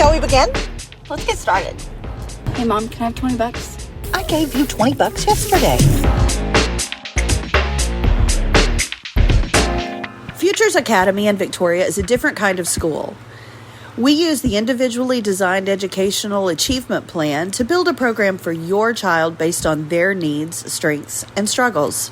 Shall we begin? Let's get started. Hey, Mom, can I have $20? I gave you $20 yesterday. Futures Academy in Victoria is a different kind of school. We use the individually designed educational achievement plan to build a program for your child based on their needs, strengths, and struggles.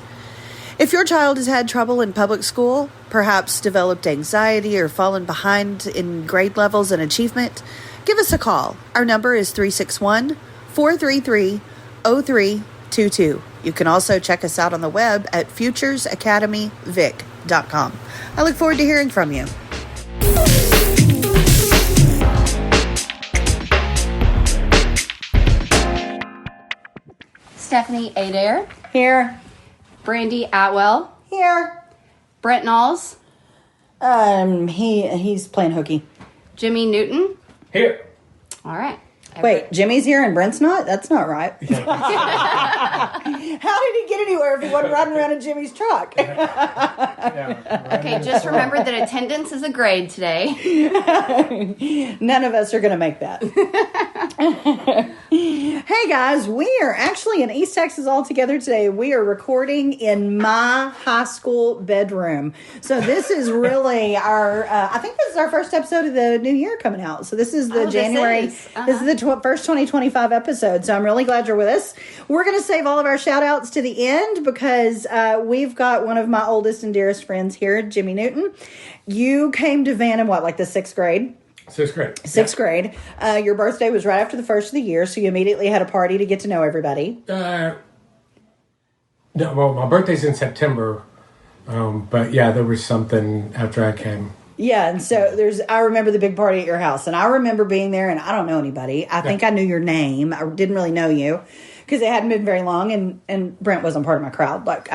If your child has had trouble in public school, perhaps developed anxiety or fallen behind in grade levels and achievement, give us a call. Our number is 361-433-0322. You can also check us out on the web at futuresacademyvic.com. I look forward to hearing from you. Stephanie Adair. Here. Brandy Atwell. Here. Brent Nalls. He's playing hooky. Jimmy Newton. Here. All right. Wait, Jimmy's here and Brent's not? That's not right. How did he get anywhere if he wasn't riding around in Jimmy's truck? Okay, just remember that attendance is a grade today. None of us are going to make that. Hey guys, we are actually in East Texas all together today. We are recording in my high school bedroom. So this is really our, I think this is our first episode of the new year coming out. So this is the January, this is the first 2025 episode. So I'm really glad you're with us. We're going to save all of our shout outs to the end because we've got one of my oldest and dearest friends here, Jimmy Newton. You came to Van in what, like the sixth grade? Sixth grade. Sixth grade. Your birthday was right after the first of the year, so you immediately had a party to get to know everybody. No, well, my birthday's in September, but yeah, there was something after I came. Yeah, and so I remember the big party at your house, and I remember being there, and I don't know anybody. I think I knew your name. I didn't really know you because it hadn't been very long, and Brent wasn't part of my crowd. Like,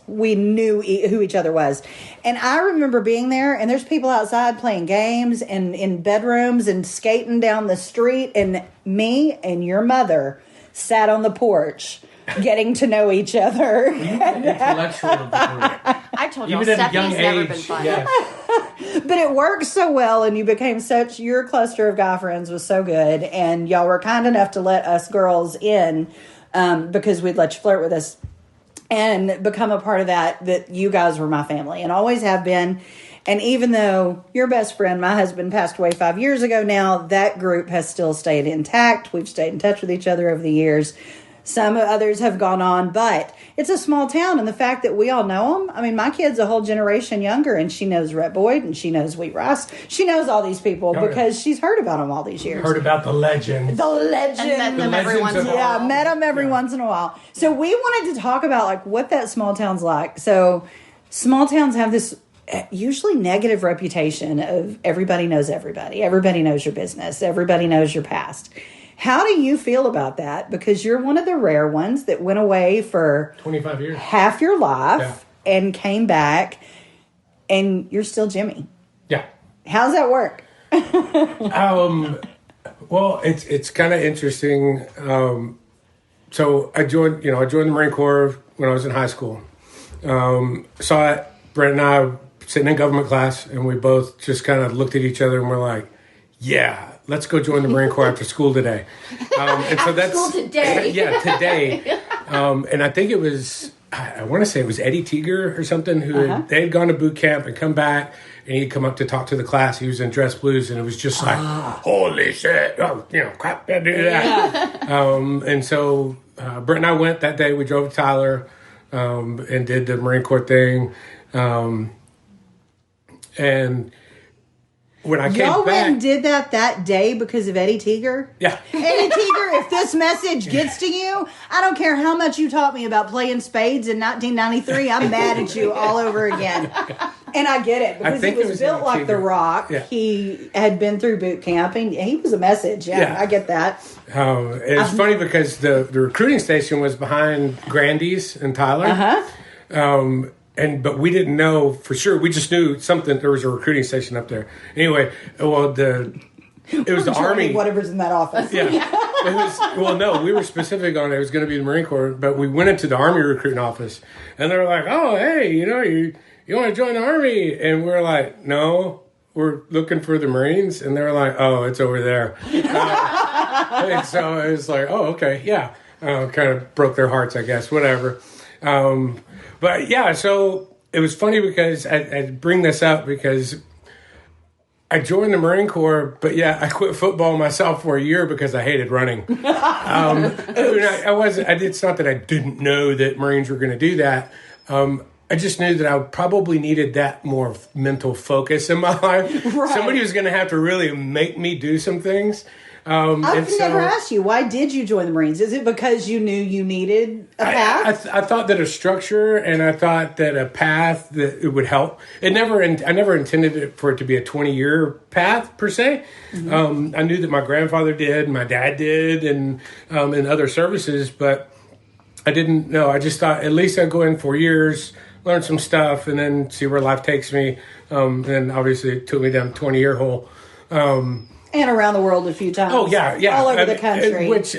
we knew who each other was. And I remember being there, and there's people outside playing games and in bedrooms and skating down the street, and me and your mother sat on the porch getting to know each other. Intellectual of the group. I told you, Even at a young Stephanie's never age, been fun. yes. But it worked so well, and you became your cluster of guy friends was so good, and y'all were kind enough to let us girls in because we'd let you flirt with us and become a part of that you guys were my family and always have been. And even though your best friend, my husband, passed away 5 years ago now, that group has still stayed intact. We've stayed in touch with each other over the years. Some others have gone on, but it's a small town, and the fact that we all know them. I mean, my kid's a whole generation younger, and she knows Rhett Boyd, and she knows Wheat Rice. She knows all these people because she's heard about them all these years. Heard about the legends. The legends. And met them every once in a while. Yeah, met them every once in a while. So we wanted to talk about like what that small town's like. So small towns have this usually negative reputation of everybody knows everybody. Everybody knows your business. Everybody knows your past. How do you feel about that? Because you're one of the rare ones that went away for 25 years, half your life, and came back, and you're still Jimmy. Yeah. How's that work? Well, it's kind of interesting. So I joined the Marine Corps when I was in high school. Saw Brent and I sitting in government class, and we both just kind of looked at each other and we're like, yeah, let's go join the Marine Corps after school today. And so that's school today. Yeah, today. And I think it was, I want to say it was Eddie Teeger or something who they had gone to boot camp and come back, and he'd come up to talk to the class. He was in dress blues, and it was just like, holy shit, crap, can't do that. And so Brent and I went that day. We drove to Tyler and did the Marine Corps thing. And when I came Y'all back, went and did that day because of Eddie Teeger? Yeah. Eddie Teeger, if this message gets to you, I don't care how much you taught me about playing spades in 1993. I'm mad at you all over again. And I get it because he was built like The Rock. Yeah. He had been through boot camp and he was a message. Yeah. I get that. It's funny because the recruiting station was behind Grandy's in Tyler. But we didn't know for sure. We just knew there was a recruiting station up there. Anyway, well, it was the Army. Whatever's in that office. Yeah. We were specific on it was going to be the Marine Corps, but we went into the Army recruiting office, and they were like, "Oh, hey, you want to join the Army?" And we're like, "No, were looking for the Marines, and they were like, "Oh, it's over there." And so it was like, "Oh, okay, yeah." Kind of broke their hearts, I guess. Whatever. But yeah, so it was funny because I bring this up because I joined the Marine Corps, but yeah, I quit football myself for a year because I hated running. It's not that I didn't know that Marines were going to do that. I just knew that I probably needed that more mental focus in my life. Right. Somebody was going to have to really make me do some things. I've never asked you, why did you join the Marines? Is it because you knew you needed a path? I thought that a structure, and I thought that a path that it would help. I never intended it for it to be a 20-year path per se. Mm-hmm. I knew that my grandfather did, my dad did, and in other services, but I didn't know. I just thought at least I'd go in 4 years, learn some stuff, and then see where life takes me. And obviously it took me down the 20-year hole. And around the world a few times. Oh, yeah. All over the country. Which,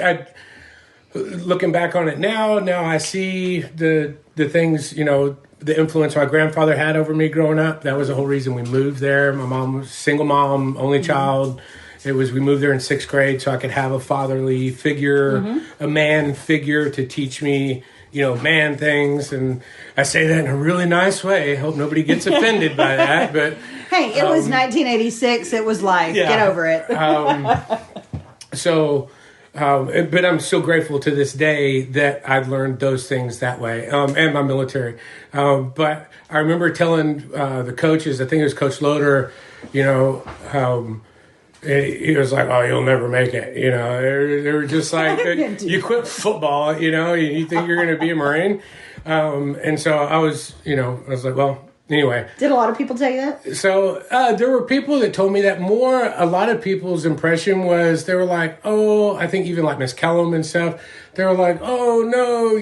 looking back on it now I see the things, the influence my grandfather had over me growing up. That was the whole reason we moved there. My mom was a single mom, only child. We moved there in 6th grade so I could have a fatherly figure, a man figure to teach me, man things. And I say that in a really nice way. I hope nobody gets offended by that, but... Hey, it was 1986. It was life. Yeah. Get over it. But I'm so grateful to this day that I've learned those things that way, and my military. But I remember telling the coaches, I think it was Coach Loader, he was like, "Oh, you'll never make it." They were just like, "You quit football, you think you're going to be a Marine?" And so I was like, well. Anyway. Did a lot of people tell you that? So there were people that told me that more. A lot of people's impression was they were like, oh, I think even like Miss Kellum and stuff, they were like, oh, no,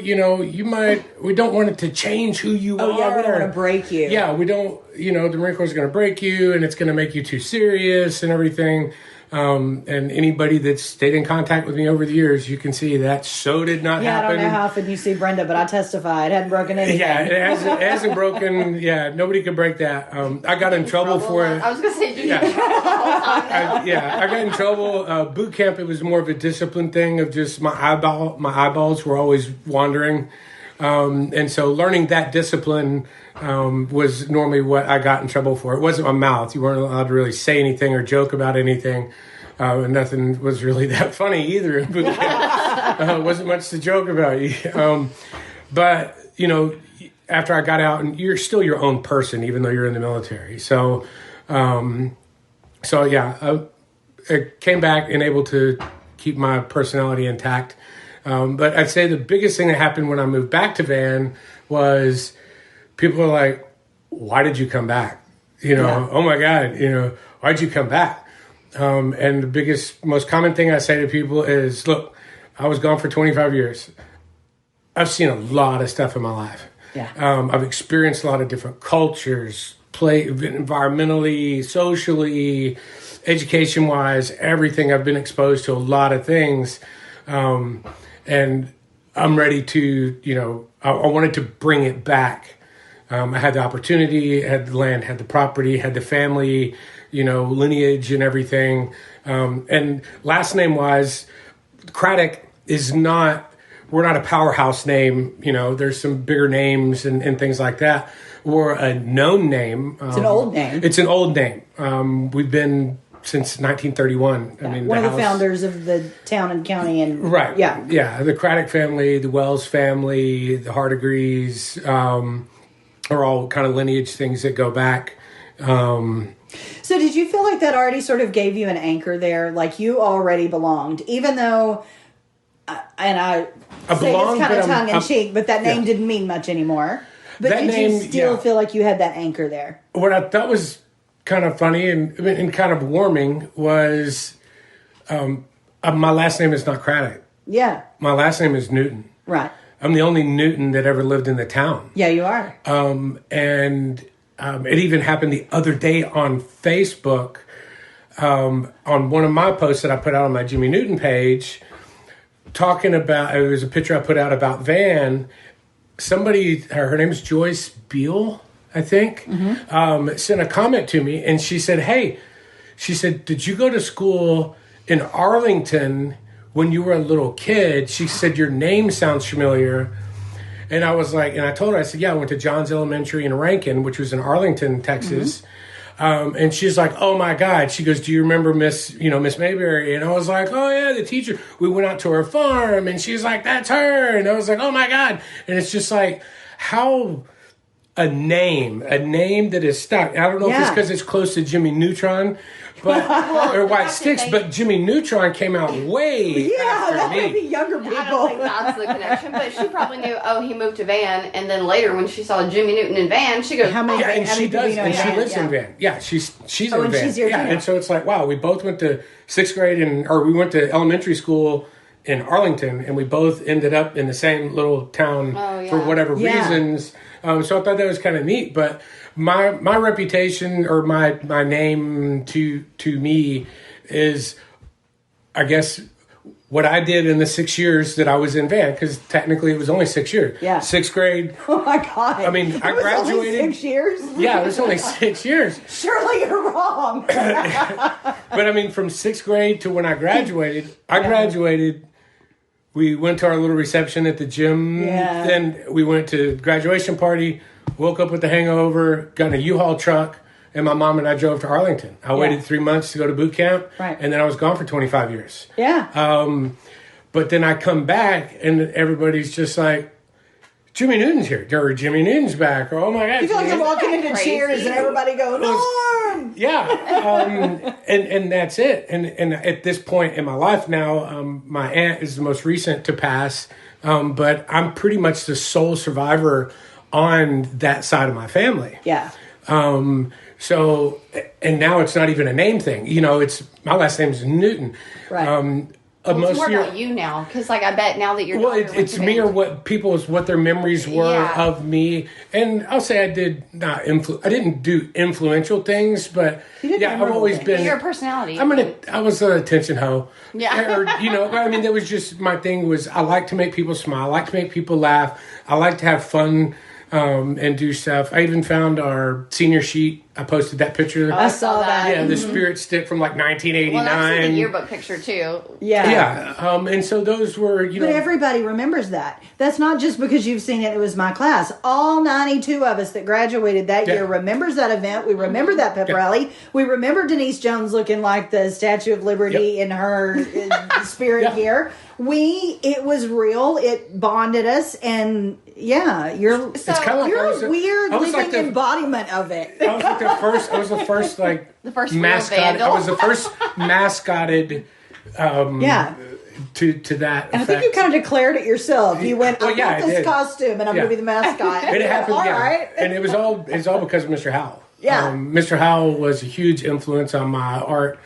we don't want it to change who you are. Oh, yeah, we don't want to break you. Yeah, we don't, the Marine Corps is going to break you and it's going to make you too serious and everything. And anybody that's stayed in contact with me over the years, you can see that so did not happen. I don't know how often you see Brenda, but I testify it hadn't broken anything. Yeah, it hasn't broken. Yeah, nobody could break that. I got in trouble for it. I was going to say, I got in trouble. Boot camp, it was more of a discipline thing of just my eyeballs were always wandering. And so learning that discipline was normally what I got in trouble for. It wasn't my mouth. You weren't allowed to really say anything or joke about anything. And nothing was really that funny either. Wasn't much to joke about. But, after I got out, and you're still your own person, even though you're in the military. So I came back and able to keep my personality intact. But I'd say the biggest thing that happened when I moved back to Van was people were like, why did you come back? Oh my God, why'd you come back? And the biggest, most common thing I say to people is, look, I was gone for 25 years. I've seen a lot of stuff in my life. Yeah. I've experienced a lot of different cultures, environmentally, socially, education-wise, everything. I've been exposed to a lot of things. And I'm ready to, I wanted to bring it back. I had the opportunity, had the land, had the property, had the family, lineage and everything. And last name wise, Craddock we're not a powerhouse name. There's some bigger names and things like that. We're a known name. It's an old name. It's an old name. We've been since 1931. Yeah, one of the founders of the town and county. And right. Yeah. The Craddock family, the Wells family, the Hardegrees, are all kind of lineage things that go back. So did you feel like that already sort of gave you an anchor there? Like you already belonged, even though, and I say it's kind of tongue in cheek, but that name didn't mean much anymore. But did you still feel like you had that anchor there? What I thought was kind of funny and kind of warming was my last name is not Craddock. Yeah. My last name is Newton. Right. I'm the only Newton that ever lived in the town. Yeah, you are. And it even happened the other day on Facebook, on one of my posts that I put out on my Jimmy Newton page, talking about, it was a picture I put out about Van. Somebody, her name is Joyce Beal. I think, sent a comment to me, and she said, "Hey," she said, "did you go to school in Arlington when you were a little kid?" She said, "Your name sounds familiar." And I was like, and I told her, I said, "Yeah, I went to John's Elementary in Rankin, which was in Arlington, Texas." And she's like, "Oh my God." She goes, "Do you remember Miss Mayberry?" And I was like, "Oh yeah, the teacher. We went out to her farm," and she's like, "That's her." And I was like, "Oh my God." And it's just like, how a name that is stuck. I don't know if it's because it's close to Jimmy Neutron, but or White Sticks, but Jimmy Neutron came out way after that me. might be younger people. I don't think that's the connection, but she probably knew, oh, he moved to Van, and then later when she saw Jimmy Newton in Van, she goes, How many? Yeah, and how she many does, people and know she that? lives in Van. Yeah, she's in and Van. she's here Yeah, too. and so it's like, wow, we both went to sixth grade, or we went to elementary school in Arlington, and we both ended up in the same little town for whatever reasons. So I thought that was kind of neat. But my reputation or my name to me is, I guess, what I did in the 6 years that I was in Van, because technically it was only 6 years. Yeah. Sixth grade. Oh my God. I mean, I graduated. Only 6 years? Yeah, it was only 6 years. Surely you're wrong. But I mean, from sixth grade to when I graduated, we went to our little reception at the gym. Yeah. Then we went to graduation party, woke up with a hangover, got in a U-Haul truck, and my mom and I drove to Arlington. I waited 3 months to go to boot camp, and then I was gone for 25 years. Yeah. But then I come back, and everybody's just like, Jimmy Newton's here, or Jimmy Newton's back, or oh my God. You feel like you're walking into Crazy. Cheers and everybody going, Norm! Yeah, and that's it. And at this point in my life now, my aunt is the most recent to pass, but I'm pretty much the sole survivor on that side of my family. Yeah. So, and now it's not even a name thing. You know, it's my last name is Newton. Right. it's more about you now, because like I bet now that you're it's me or what their memories were of me, and I'll say I didn't do influential things, but I've always been your personality. I was an attention hoe. Yeah. Or I mean, that was just my thing. Was I like to make people smile, I like to make people laugh, I like to have fun. And do stuff. I even found our senior sheet. I posted that picture. I saw that. Yeah, the spirit stick from like 1989. Well, that's the yearbook picture too. Yeah. Yeah. And so those were, But everybody remembers that. That's not just because you've seen it was my class. All 92 of us that graduated that year remembers that event. We remember that pep rally. We remember Denise Jones looking like the Statue of Liberty in her spirit gear. It was real. It bonded us, and you're a weird living embodiment of it. I was the first mascot. I was the first mascotted. To that. And I think you kind of declared it yourself. You went, I got this costume, and I'm going to be the mascot. And it happened. All right. And it's all because of Mr. Howell. Yeah. Mr. Howell was a huge influence on my art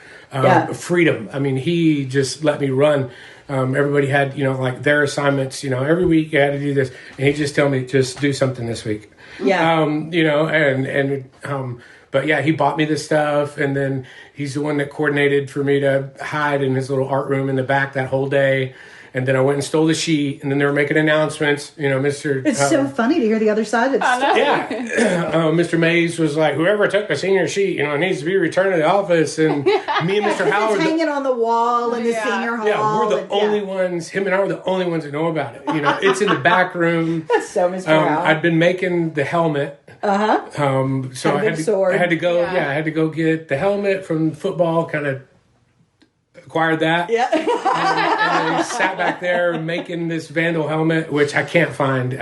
freedom. I mean, he just let me run. Everybody had, like their assignments, every week you had to do this. And he just told me, just do something this week. Yeah. But yeah, he bought me this stuff. And then he's the one that coordinated for me to hide in his little art room in the back that whole day. And then I went and stole the sheet, and then they were making announcements. Mr. It's so funny to hear the other side of the story. Yeah. Mr. Mays was like, whoever took the senior sheet, needs to be returned to the office. And me and Mr. Howard. It's hanging on the wall in the senior hall. Yeah, we're the only ones, him and I were the only ones that know about it. It's in the back room. That's so Mr. Howard. I'd been making the helmet. So I had to go. Yeah, I had to go get the helmet from football, kind of acquired that. Yeah. and I sat back there making this Vandal helmet, which I can't find.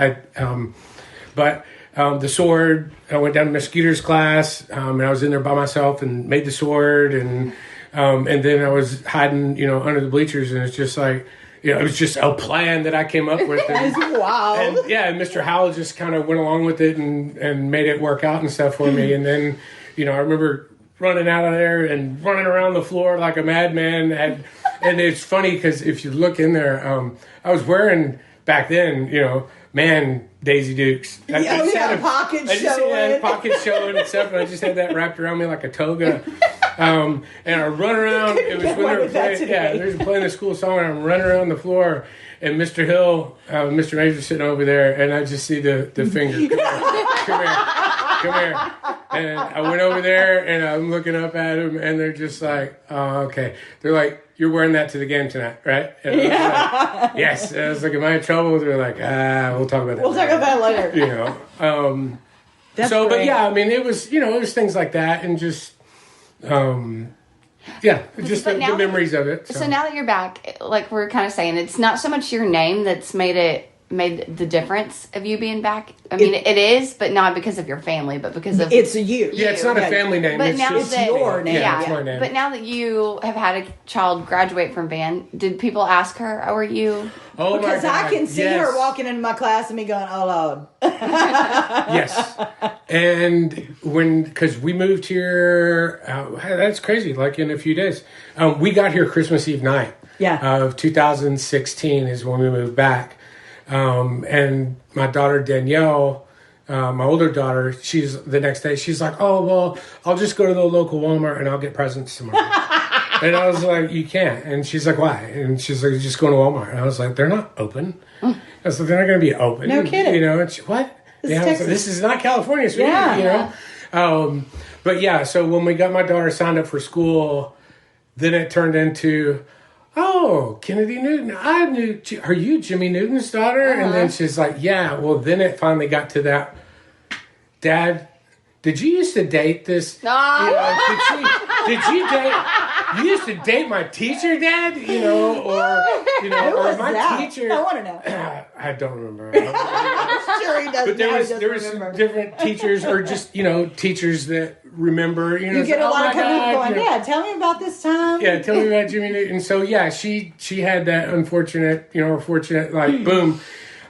But the sword, I went down to Miss Skeeter's class, and I was in there by myself and made the sword, and then I was hiding, under the bleachers, and it's just like, it was just a plan that I came up with. That's wild. And Mr. Howell just kind of went along with it and made it work out and stuff for me. And then, I remember running out of there and running around the floor like a madman. And it's funny because if you look in there, I was wearing back then, Daisy Dukes. Pocket showing and stuff. And I just had that wrapped around me like a toga. And I run around. It was when they were playing the school song, and I'm running around the floor. And Mr. Hill, Mr. Major sitting over there, and I just see the finger come here. And I went over there, and I'm looking up at them, and they're just like, oh, okay. They're like, you're wearing that to the game tonight, right? And I was like, yes. And I was like, am I in trouble? They're like, we'll talk about that We'll talk about that later. You know. That's so, great. but yeah, I mean, it was, it was things like that, and just, just the memories of it. So now that you're back, like we're kind of saying, it's not so much your name that's made the difference of you being back. I mean, it is, but not because of your family, but because of it's you. Yeah, it's not a family name. But it's now just that, your name. Yeah, it's my name. But now that you have had a child graduate from Van, did people ask her, "How are you?" Oh Because my God. I can see her walking into my class and me going, "Oh Lord." Yes, and because we moved here, that's crazy. Like in a few days, we got here Christmas Eve night. Of 2016 is when we moved back. And my daughter Danielle, my older daughter, the next day, she's like, oh, well, I'll just go to the local Walmart and I'll get presents tomorrow. And I was like, you can't. And she's like, why? And she's like, just go to Walmart. And I was like, they're not open. I was like, they're not going to be open. No kidding. And what? This is not California, sweetie. Yeah. But yeah, so when we got my daughter signed up for school, then it turned into, oh, Kennedy Newton, are you Jimmy Newton's daughter? And then she's like, yeah. Well, then it finally got to that, Dad, did you used to date this? Did you date, you used to date my teacher, Dad? Or my that? teacher. I want to know. I don't remember. Sure he does. But there was different teachers, or just teachers that remember. You get a lot of coming up going, yeah, tell me about this time. Yeah, tell me about Jimmy Newton. So yeah, she had that unfortunate, fortunate boom.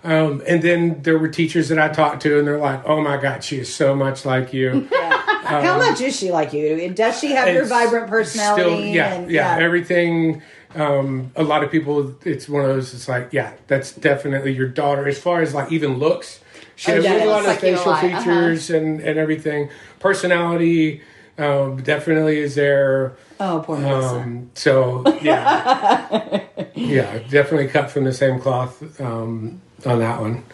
And then there were teachers that I talked to, and they're like, "Oh my God, she is so much like you." How much is she like you? Does she have your vibrant personality? Still, everything. A lot of people, it's one of those. It's like, yeah, that's definitely your daughter. As far as even looks, she has a lot of facial features and everything. Personality definitely is there. Oh, poor Melissa. So yeah, definitely cut from the same cloth on that one.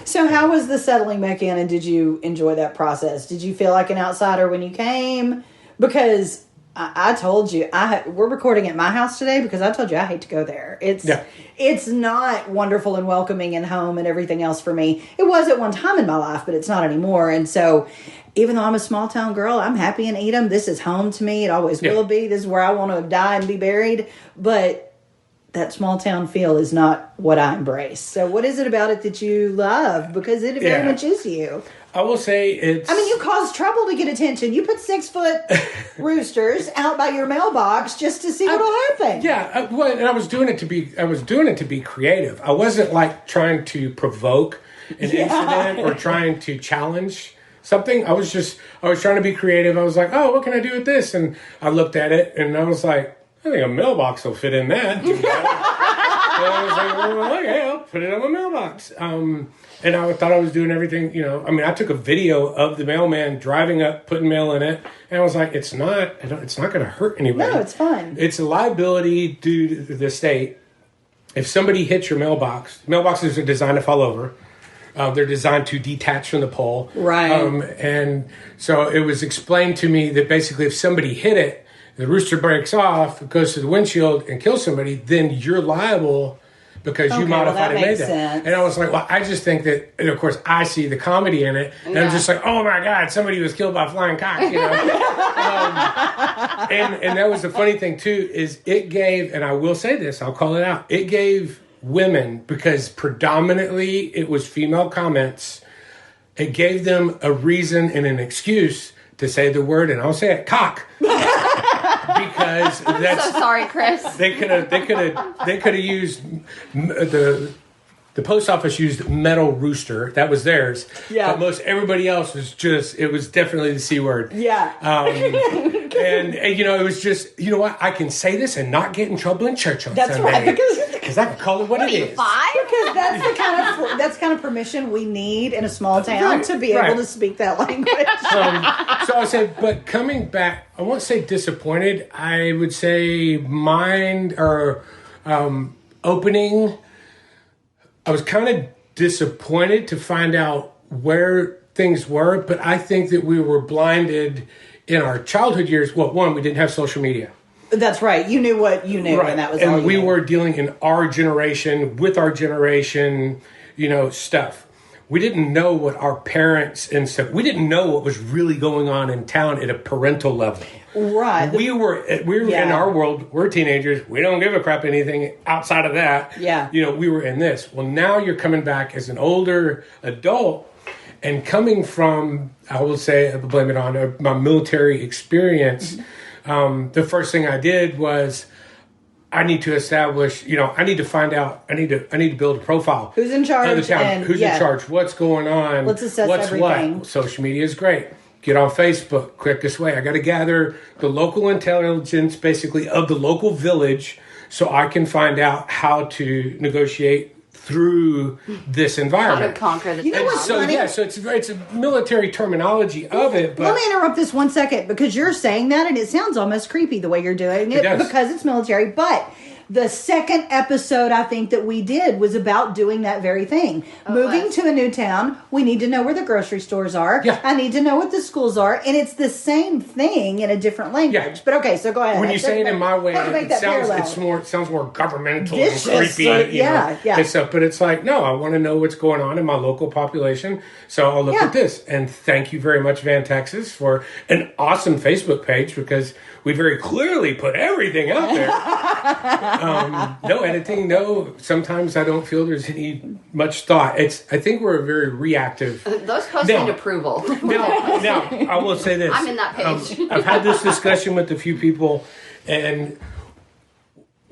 So how was the settling back in, and did you enjoy that process? Did you feel like an outsider when you came? Because I told you, we're recording at my house today because I told you I hate to go there. It's not wonderful and welcoming and home and everything else for me. It was at one time in my life, but it's not anymore. And so even though I'm a small town girl, I'm happy in Edom. This is home to me. It always will be. This is where I want to die and be buried. But that small town feel is not what I embrace. So what is it about it that you love? Because it very much is you. I will say it's... I mean, you cause trouble to get attention. You put 6-foot roosters out by your mailbox just to see what'll happen. Yeah, and I was doing it to be creative. I wasn't trying to provoke an incident or trying to challenge something. I was trying to be creative. I was like, oh, what can I do with this? And I looked at it and I was like, I think a mailbox will fit in that. And I was like, well, okay, I'll put it on my mailbox. And I thought I was doing everything, I mean, I took a video of the mailman driving up, putting mail in it, and I was like, it's not going to hurt anybody. No, it's fine. It's a liability due to the state. If somebody hits your mailboxes are designed to fall over. They're designed to detach from the pole. Right. And so it was explained to me that basically if somebody hit it, the rooster breaks off, it goes to the windshield and kills somebody, then you're liable because you modified and made that. Sense. And I was like, well, I just think that, and of course, I see the comedy in it, and I'm just like, oh my God, somebody was killed by a flying cock, and that was the funny thing too, is it gave, and I will say this, I'll call it out, it gave women, because predominantly it was female comments, it gave them a reason and an excuse to say the word, and I'll say it, cock. Because that's so sorry, Chris. They could have used the post office used metal rooster. That was theirs. Yeah. But most everybody else was it was definitely the C word. Yeah. And it was just, you know what? I can say this and not get in trouble in church on Sunday. Right, because I can call it what it is. Because that's the kind of permission we need in a small town to be able to speak that language. So I said, but coming back, I won't say disappointed. I would say opening. I was kind of disappointed to find out where things were, but I think that we were blinded in our childhood years. Well, one, we didn't have social media. That's right. You knew what you knew, and that was all you And we knew. were dealing in our generation, with our generation, stuff. We didn't know what our parents and stuff. We didn't know what was really going on in town at a parental level. Right. We were in our world. We're teenagers. We don't give a crap anything outside of that. Yeah. We were in this. Well, now you're coming back as an older adult and coming from, I will say, I blame it on my military experience. The first thing I did was, I need to establish, I need to find out, I need to build a profile. Who's in charge? Of the town. Who's in charge? What's going on? Let's assess what's everything. What? Social media is great. Get on Facebook, quickest way. I got to gather the local intelligence, basically, of the local village so I can find out how to negotiate through this environment. How to conquer the You know what's So, funny? yeah, so it's a military terminology of it. But Let me interrupt this 1 second, because you're saying that and it sounds almost creepy the way you're doing it, does. because it's military. But the second episode I think that we did was about doing that very thing. Moving was. to a new town, we need to know where the grocery stores are. Yeah. I need to know what the schools are. And it's the same thing in a different language. Yeah. But okay, so go ahead. when you say it in my way, How to make that parallel? it sounds more governmental Vicious, and creepy. yeah. And stuff. But it's like, no, I want to know what's going on in my local population. So I'll look Yeah. at this. And thank you very much, Van Texas, for an awesome Facebook page, because we very clearly put everything out there. No editing. No, sometimes I don't feel there's any much thought. I think we're very reactive. Those posts Now- need approval. Now, I will say this. I'm in that page. I've had this discussion with a few people, and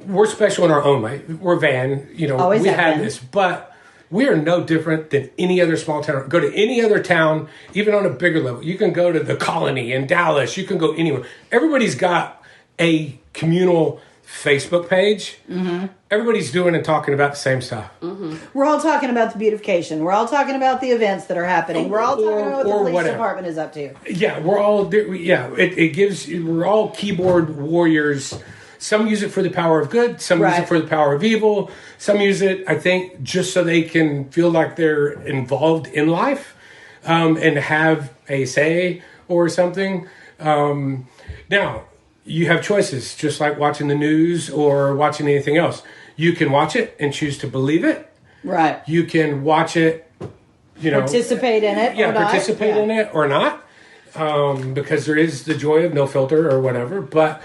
we're special in our own way. We're Van, Always we have had been. this, but we are no different than any other small town. Go to any other town, even on a bigger level. You can go to the Colony in Dallas. You can go anywhere. Everybody's got a communal Facebook page. Mm-hmm. Everybody's doing and talking about the same stuff. Mm-hmm. We're all talking about the beautification. We're all talking about the events that are happening. We're all talking about what the or police whatever. department is up to. Yeah, we're all. Yeah, it gives. We're all keyboard warriors. Some use it for the power of good. Some use Right. it for the power of evil. Some use it, I think, just so they can feel like they're involved in life and have a say or something. Now, you have choices, just like watching the news or watching anything else. You can watch it and choose to believe it. Right. You can watch it, Participate in it. yeah, or not. participate in it or not, because there is the joy of no filter or whatever. But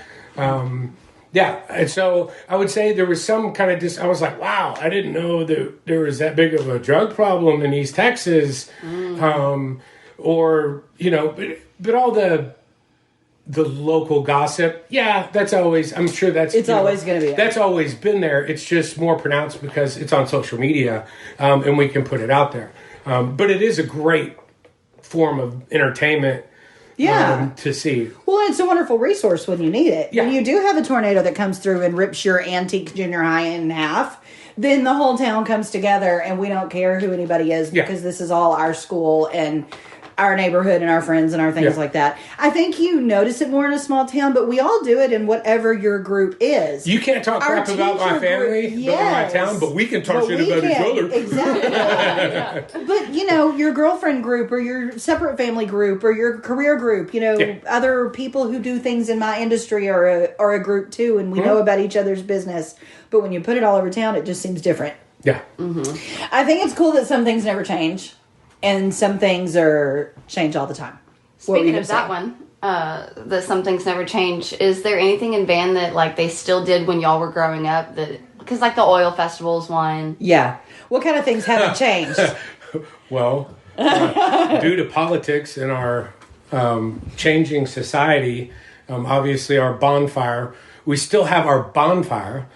yeah, and so I would say there was some kind of I was like, wow, I didn't know that there was that big of a drug problem in East Texas, or but all the local gossip. Yeah, that's always. I'm sure that's. It's always going to be. That's always been there. It's just more pronounced because it's on social media, and we can put it out there. But it is a great form of entertainment. Yeah. To see. Well, it's a wonderful resource when you need it. Yeah. When you do have a tornado that comes through and rips your antique junior high in half, then the whole town comes together and we don't care who anybody is because this is all our school and our neighborhood and our friends and our things like that. I think you notice it more in a small town, but we all do it in whatever your group is. You can't talk Our crap about my teacher family, group- about my yes. town, but we can talk But shit we about each can. other. Exactly. But, your girlfriend group or your separate family group or your career group, other people who do things in my industry are a group too, and we know about each other's business. But when you put it all over town, it just seems different. Yeah. Mm-hmm. I think it's cool that some things never change and some things change all the time. Speaking of that one, that some things never change, is there anything in Van that like they still did when y'all were growing up? Because like the oil festivals one. Yeah. What kind of things haven't changed? Well, due to politics and our changing society, obviously our bonfire, we still have our bonfire,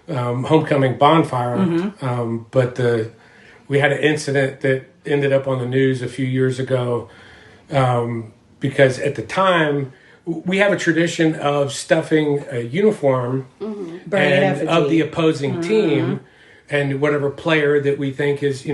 homecoming bonfire, but we had an incident that ended up on the news a few years ago because at the time we have a tradition of stuffing a uniform and of the opposing team and whatever player that we think is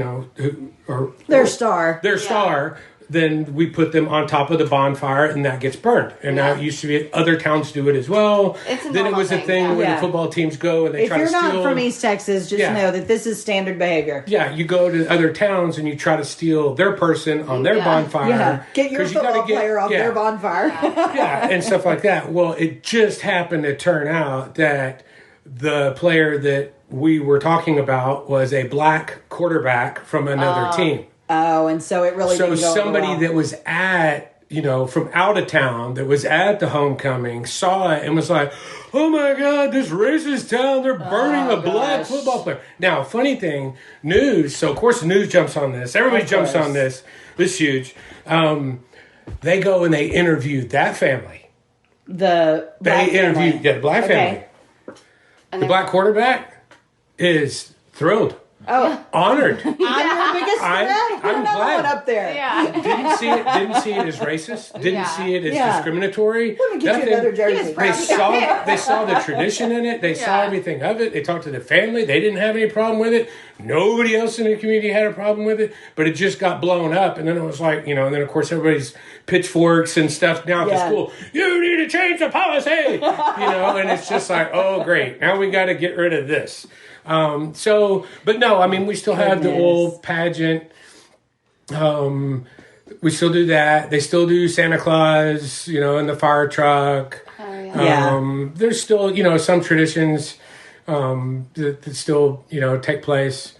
or Their star. their star then we put them on top of the bonfire, and that gets burned. And now it used to be other towns do it as well. It's a then it normal was a thing where the football teams go and they try to steal. If you're not from East Texas, just know that this is standard behavior. Yeah, you go to other towns and you try to steal their person on their bonfire. Yeah, get your football player off their bonfire. Yeah, and stuff like that. Well, it just happened to turn out that the player that we were talking about was a black quarterback from another team. Oh, and so it really didn't go somebody well. that was at, from out of town that was at the homecoming saw it and was like, oh my God, this racist town, they're burning a black football player. Now, funny thing, news, so of course the news jumps on this. Everybody jumps on this. This is huge. They go and they interviewed that family. The black family. The black family. And the black quarterback is thrilled. Oh, honored. I'm your biggest fan. I'm glad. One up there. Yeah. Didn't see it as racist. Didn't see it as discriminatory. Let me get you another jersey. They saw the tradition in it. They saw everything of it. They talked to the family. They didn't have any problem with it. Nobody else in the community had a problem with it. But it just got blown up, and then it was like, and then of course everybody's pitchforks and stuff down at the school. You need to change the policy. And it's just like, oh great, now we got to get rid of this. But no, I mean, we still have the old pageant. We still do that. They still do Santa Claus, in the fire truck. Oh, yeah. There's still, some traditions, that still, take place.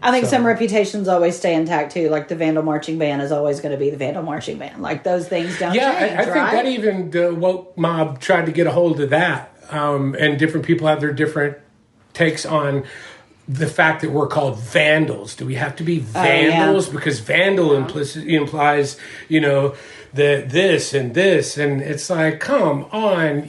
I think some reputations always stay intact too. Like the Vandal Marching Band is always going to be the Vandal Marching Band. Like those things don't change. I think that even the woke mob tried to get a hold of that. And different people have their different takes on the fact that we're called vandals. Do we have to be vandals? Because vandal implies, that this and this, and it's like, come on,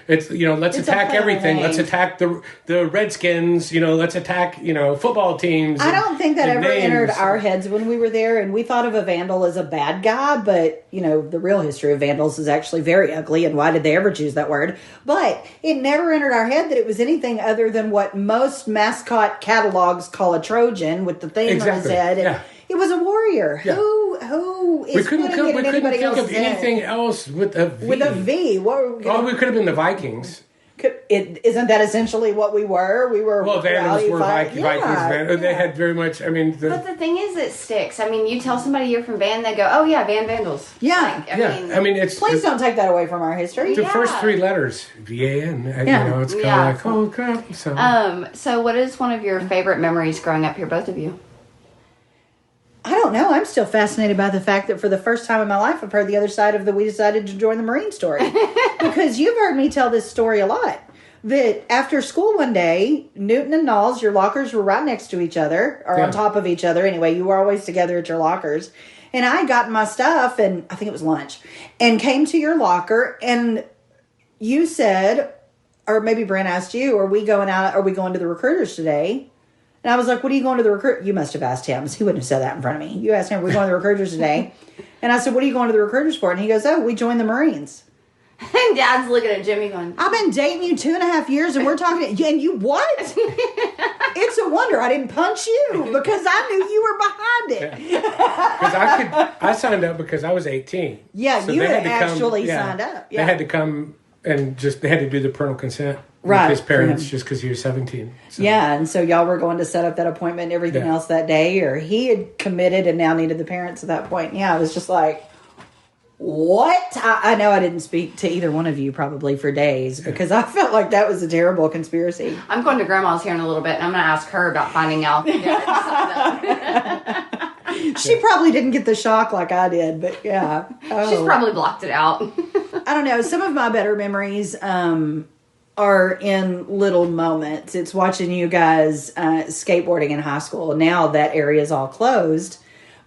let's attack everything. Let's attack the Redskins, let's attack, football teams. I don't think that ever entered our heads when we were there, and we thought of a vandal as a bad guy, but, the real history of vandals is actually very ugly, and why did they ever choose that word? But it never entered our head that it was anything other than what most mascot catalogs call a Trojan with the thing on his head. And it was a warrior. Yeah. Who is putting it in anybody else's of anything else with a V. With a V. We could have been the Vikings. Isn't that essentially what we were? We were. Well, Vandals were Vikings. They had very much. I mean, but the thing is, it sticks. I mean, you tell somebody you're from Van, they go, "Oh yeah, Van Vandals." Yeah, I mean, it's. Please don't take that away from our history. The first three letters, VAN. It's kind of like, oh crap. So what is one of your favorite memories growing up here, both of you? I don't know. I'm still fascinated by the fact that for the first time in my life, I've heard the other side of the we decided to join the Marine story. Because you've heard me tell this story a lot. That after school one day, Newton and Nalls, your lockers were right next to each other, or on top of each other. Anyway, you were always together at your lockers. And I got my stuff, and I think it was lunch, and came to your locker, and you said, or maybe Brent asked you, are we going to the recruiters today? And I was like, what are you going to the recruit? You must have asked him. He wouldn't have said that in front of me. You asked him, are we going to the recruiters today? And I said, what are you going to the recruiters for? And he goes, oh, we joined the Marines. And Dad's looking at Jimmy going, I've been dating you 2.5 years and we're talking, and you what? It's a wonder I didn't punch you because I knew you were behind it. Because I signed up because I was 18. Yeah, so you had actually signed up. Yeah. They had to come and they had to do the parental consent. Right, with his parents just because he was 17. So. Yeah, and so y'all were going to set up that appointment and everything else that day, or he had committed and now needed the parents at that point. Yeah, I was just like, what? I know I didn't speak to either one of you probably for days because I felt like that was a terrible conspiracy. I'm going to Grandma's here in a little bit, and I'm going to ask her about finding out. She probably didn't get the shock like I did, but yeah. She's probably blocked it out. I don't know. Some of my better memories are in little moments. It's watching you guys skateboarding in high school. Now that area is all closed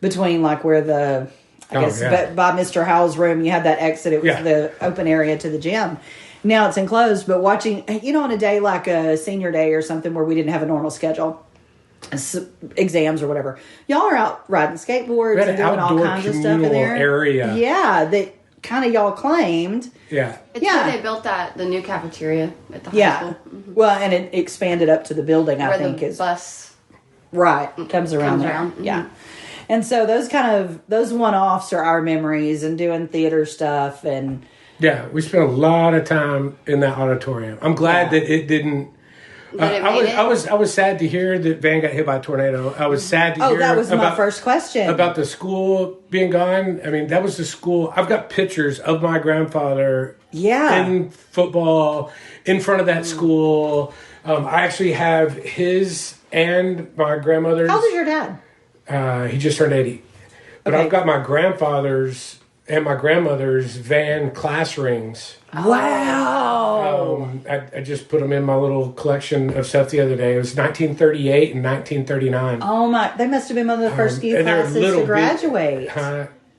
between like where the, but by Mr. Howell's room, you had that exit. It was the open area to the gym. Now it's enclosed, but watching, on a day like a senior day or something where we didn't have a normal schedule, exams or whatever, y'all are out riding skateboards and doing all kinds of stuff in there. Area. Yeah, that kind of y'all claimed. Yeah. It's where they built the new cafeteria at the high school. Mm-hmm. Well, and it expanded up to the building, where I think. The bus right, comes around there. Mm-hmm. Yeah. And so those one-offs are our memories, and doing theater stuff. And Yeah, we spent a lot of time in that auditorium. I'm glad that it didn't. I was sad to hear that Van got hit by a tornado. I was sad to hear. That was my first question about the school being gone. I mean, that was the school. I've got pictures of my grandfather. In football, in front of that school. I actually have his and my grandmother's. How old is your dad? He just turned 80. But Okay. I've got my grandfather's and my grandmother's Van class rings. Wow. I just put them in my little collection of stuff the other day. It was 1938 and 1939. Oh my! They must have been one of the first few classes to graduate.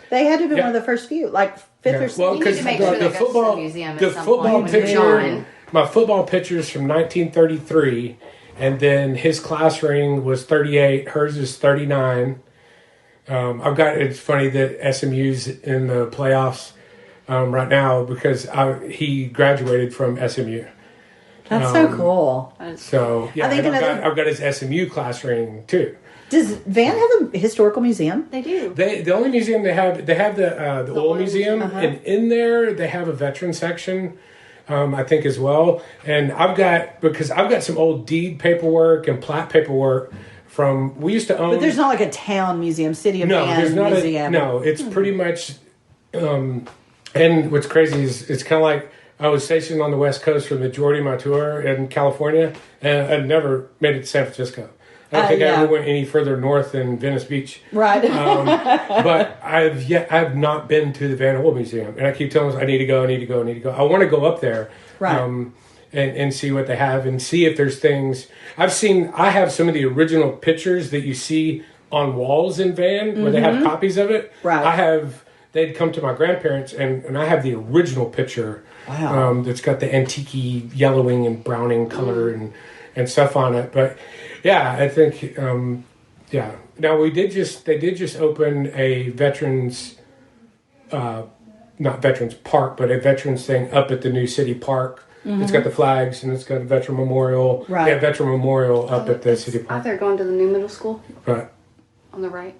They had to be one of the first few, like fifth or sixth. Well, because the football picture, my football pictures from 1933, and then his class ring was 38. Hers is 39. It's funny that SMU's in the playoffs right now because he graduated from SMU. That's so cool. So yeah, I think I've got his SMU class ring too. Does Van have a historical museum? They do. The only museum they have the oil museum, and in there they have a veteran section. I think as well, and I've got some old deed paperwork and plat paperwork from we used to own. But there's not like a town museum, city of Van there's not museum. It's pretty much. And what's crazy is it's kind of like I was stationed on the West Coast for the majority of my tour in California, and I'd never made it to San Francisco. I don't think I ever went any further north than Venice Beach. Right. But I've not been to the Van Oil Museum, and I keep telling myself I need to go. I want to go up there, right. And see what they have and see if there's things I have some of the original pictures that you see on walls in Van where they have copies of it. Right. They'd come to my grandparents, and I have the original picture. Wow. That's got the antique yellowing and browning color and stuff on it. But yeah, I think Now they did just open a veterans, not veterans park, but a veterans thing up at the new city park. It's got the flags and it's got a veteran memorial. Right. Yeah, veteran memorial up at the city Out park. there going to the new middle school Right. on the right.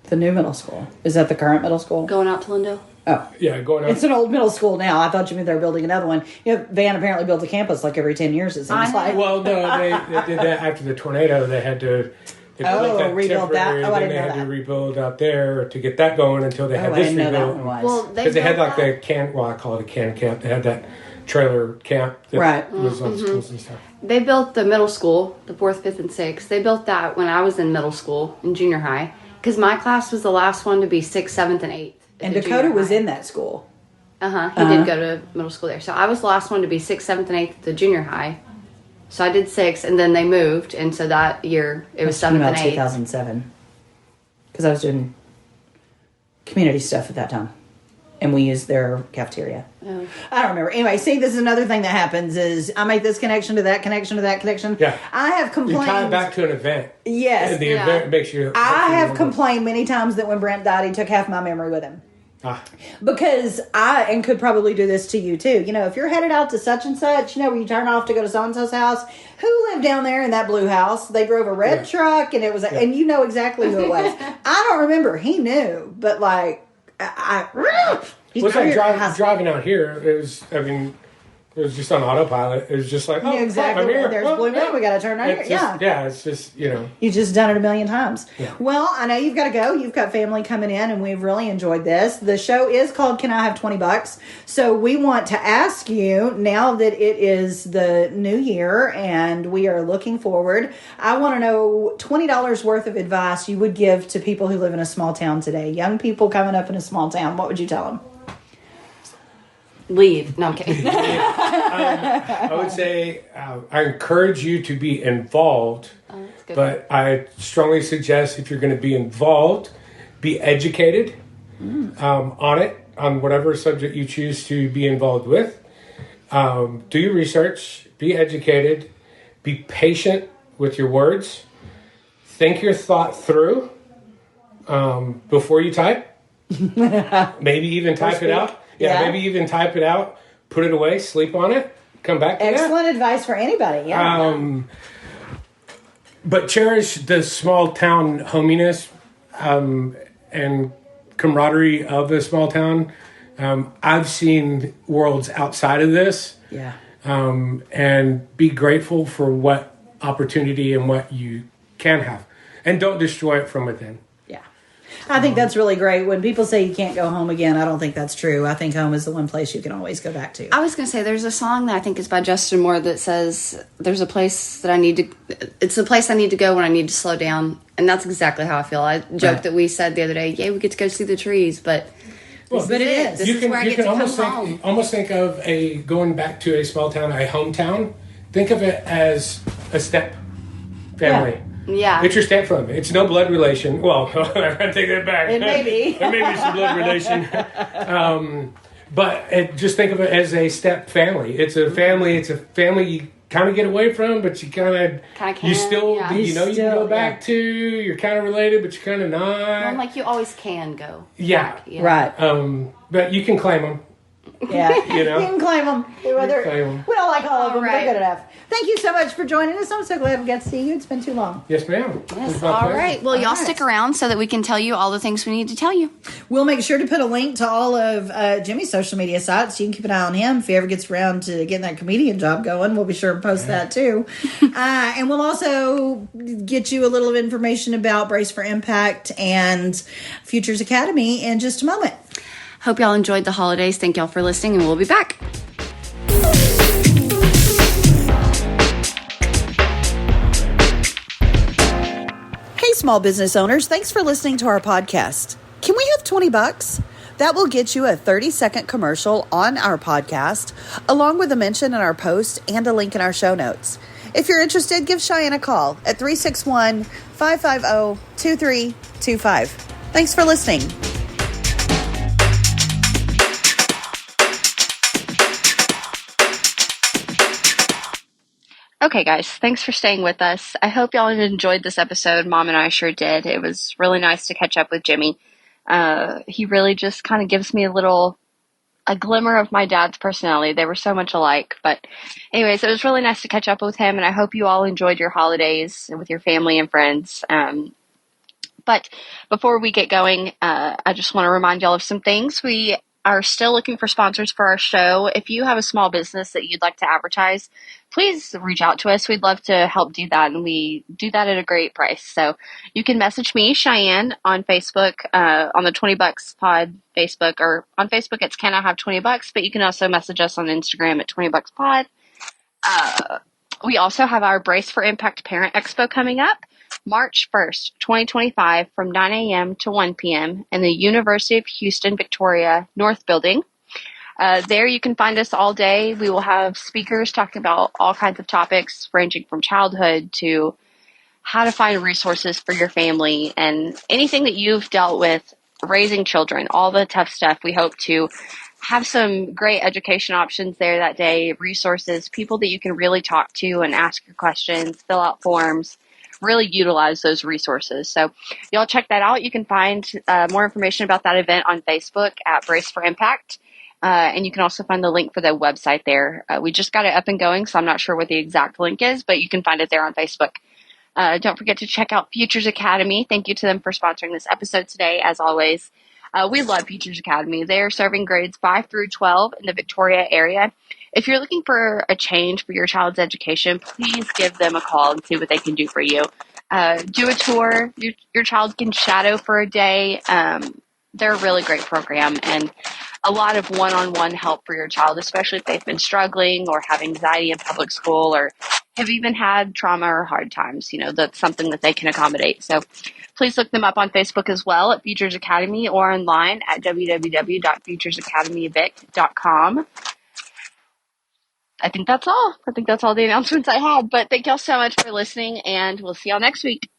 The new middle school. Is that the current middle school? Going out to Lindo. Oh. Yeah, going up. It's an old middle school now. I thought you meant they were building another one. Van apparently builds a campus like every 10 years, it seems like. Well, no, they did that after the tornado. They had to rebuild that. temporary, Oh, I then didn't they know had that. to rebuild out there to get that going until they had I this didn't know that rebuilt. one was. Well, Because they had built like I call it a can camp. They had that trailer camp that was on schools and stuff. They built the middle school, the 4th, 5th, and 6th. They built that when I was in middle school, in junior high. Because my class was the last one to be 6th, 7th, and 8th. And Dakota was in that school. He did go to middle school there. So I was the last one to be 6th, 7th, and 8th at the junior high. So I did 6, and then they moved. And so that year, it was 7th about and 8th. 2007. Because I was doing community stuff at that time. And we used their cafeteria. Oh. I don't remember. Anyway, see, this is another thing that happens is I make this connection to that connection to that connection. Yeah. I have You complained. tie it back to an event. Yes. And the event makes you. I have complained many times that when Brent died, he took half my memory with him. Because and could probably do this to you too. You know, if you're headed out to such and such, you know, where you turn off to go to so-and-so's house, who lived down there in that blue house? They drove a red truck and it was, and you know exactly who it was. I don't remember. He knew, but like, It was like driving out here. It was just on autopilot. It was just like, you knew exactly I'm here. where there's Blue Moon. We got to turn right here. It's just, you know. You've just done it a million times. Yeah. Well, I know you've got to go. You've got family coming in, and we've really enjoyed this. The show is called Can I Have $20? So we want to ask you, now that it is the new year and we are looking forward, I want to know $20 worth of advice you would give to people who live in a small town today. Young people coming up in a small town. What would you tell them? Leave. No, I'm kidding. I would say I encourage you to be involved, but I strongly suggest if you're going to be involved, be educated on it, on whatever subject you choose to be involved with. Do your research, be educated, be patient with your words, think your thought through before you type, maybe even type it out. Yeah, maybe even type it out, put it away, sleep on it, come back to Excellent advice for anybody, But cherish the small town hominess. and camaraderie of a small town. I've seen worlds outside of this. Yeah. And be grateful for what opportunity and what you can have. And don't destroy it from within. Yeah. I think that's really great. When people say you can't go home again, I don't think that's true. I think home is the one place you can always go back to. I was going to say, there's a song that I think is by Justin Moore that says, there's a place that it's the place I need to go when I need to slow down. And that's exactly how I feel. I joked that we said the other day, we get to go see the trees, but it is. This is where I get to come home. Almost think of going back to a small town, a hometown. Think of it as a step family. Yeah. It's your step family. It's no blood relation. Well, I take that back. It may be. There may be some blood relation. But just think of it as a step family. It's a family. It's a family you kind of get away from, but you kind of can. You still, yeah. you can go back to. You're kind of related, but you're kind of not. Well, like you always can go. Yeah. Right. But you can claim them. Yeah. You can claim them. We don't like all of them, but they're good enough. Thank you so much for joining us. I'm so glad we got to see you. It's been too long. Yes, ma'am. Yes. All right. Well, y'all stick around so that we can tell you all the things we need to tell you. We'll make sure to put a link to all of Jimmy's social media sites. You can keep an eye on him. If he ever gets around to getting that comedian job going, we'll be sure to post that too. And we'll also get you a little information about Brace for Impact and Futures Academy in just a moment. Hope y'all enjoyed the holidays. Thank y'all for listening, and we'll be back. Hey, small business owners, thanks for listening to our podcast. Can we have $20? That will get you a 30-second commercial on our podcast, along with a mention in our post and a link in our show notes. If you're interested, give Cheyenne a call at 361-550-2325. Thanks for listening. Okay, guys, thanks for staying with us. I hope y'all enjoyed this episode. Mom and I sure did. It was really nice to catch up with Jimmy. He really just kind of gives me a glimmer of my dad's personality. They were so much alike. But anyways, it was really nice to catch up with him, and I hope you all enjoyed your holidays with your family and friends. But before we get going, I just want to remind y'all of some things. We are still looking for sponsors for our show. If you have a small business that you'd like to advertise, please reach out to us. We'd love to help do that, and we do that at a great price. So you can message me, Cheyenne, on Facebook, on the 20 Bucks Pod Facebook, or on Facebook it's Can I Have 20 Bucks, but you can also message us on Instagram at 20 Bucks Pod. We also have our Brace for Impact Parent Expo coming up March 1st, 2025, from 9 a.m. to 1 p.m. in the University of Houston, Victoria North Building. There you can find us all day. We will have speakers talking about all kinds of topics ranging from childhood to how to find resources for your family and anything that you've dealt with raising children, all the tough stuff. We hope to have some great education options there that day, resources, people that you can really talk to and ask your questions, fill out forms, really utilize those resources. So y'all check that out. You can find more information about that event on Facebook at Brace for Impact. And you can also find the link for the website there. We just got it up and going, so I'm not sure what the exact link is, but you can find it there on Facebook. Don't forget to check out Futures Academy. Thank you to them for sponsoring this episode today, as always. We love Futures Academy. They are serving grades 5 through 12 in the Victoria area. If you're looking for a change for your child's education, please give them a call and see what they can do for you. Do a tour. Your child can shadow for a day. They're a really great program and a lot of one-on-one help for your child, especially if they've been struggling or have anxiety in public school or have even had trauma or hard times. You know, that's something that they can accommodate. So please look them up on Facebook as well at Futures Academy or online at www.futuresacademyvic.com. I think that's all. I think that's all the announcements I had. But thank y'all so much for listening, and we'll see y'all next week.